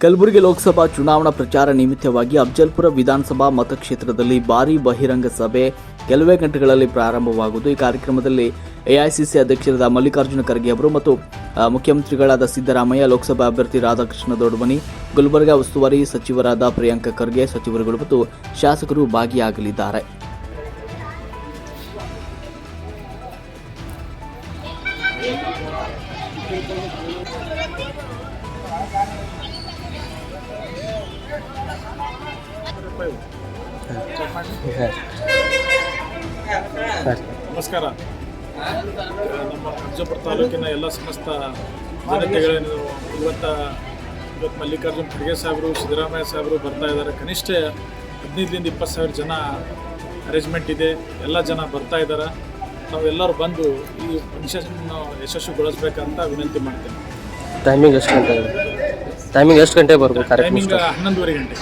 ಕಲಬುರಗಿ ಲೋಕಸಭಾ ಚುನಾವಣಾ ಪ್ರಚಾರ ನಿಮಿತ್ತವಾಗಿ ಅಫಜಲ್ಪುರ ವಿಧಾನಸಭಾ ಮತಕ್ಷೇತ್ರದಲ್ಲಿ ಭಾರೀ ಬಹಿರಂಗ ಸಭೆ ಕೆಲವೇ ಗಂಟೆಗಳಲ್ಲಿ ಪ್ರಾರಂಭವಾಗುವುದು. ಈ ಕಾರ್ಯಕ್ರಮದಲ್ಲಿ ಎಐಸಿಸಿ ಅಧ್ಯಕ್ಷರಾದ ಮಲ್ಲಿಕಾರ್ಜುನ ಖರ್ಗೆ ಅವರು ಮತ್ತು ಮುಖ್ಯಮಂತ್ರಿಗಳಾದ ಸಿದ್ದರಾಮಯ್ಯ, ಲೋಕಸಭಾ ಅಭ್ಯರ್ಥಿ ರಾಧಾಕೃಷ್ಣ ದೊಡ್ಡಮನಿ, ಗುಲ್ಬರ್ಗಾ ಉಸ್ತುವಾರಿ ಸಚಿವರಾದ ಪ್ರಿಯಾಂಕ ಖರ್ಗೆ, ಸಚಿವರುಗಳು ಮತ್ತು ಶಾಸಕರು ಭಾಗಿಯಾಗಲಿದ್ದಾರೆ. ನಮಸ್ಕಾರ. ನಮ್ಮ ಅಫಜಲ್ಪುರ ತಾಲೂಕಿನ ಎಲ್ಲ ಸಮಸ್ತ ಜನತೆಗಳನ್ನು ಇವತ್ತು ಮಲ್ಲಿಕಾರ್ಜುನ ಖರ್ಗೆ ಸಾಹೇಬರು, ಸಿದ್ದರಾಮಯ್ಯ ಸಾಹೇಬರು ಬರ್ತಾ ಇದ್ದಾರೆ. ಕನಿಷ್ಠ 15ರಿಂದ 20,000 ಜನ ಅರೇಂಜ್ಮೆಂಟ್ ಇದೆ. ಎಲ್ಲ ಜನ ಬರ್ತಾ ಇದ್ದಾರೆ. ನಾವೆಲ್ಲರೂ ಬಂದು ಈ ಫಂಕ್ಷನ್ ಯಶಸ್ವಿಗೊಳಿಸ್ಬೇಕಂತ ವಿನಂತಿ ಮಾಡ್ತೇನೆ. ಟೈಮಿಂಗ್ ಎಷ್ಟು ಗಂಟೆ ಬರ್ಬೇಕು? ಟೈಮಿಂಗ್ 11:30 ಗಂಟೆ.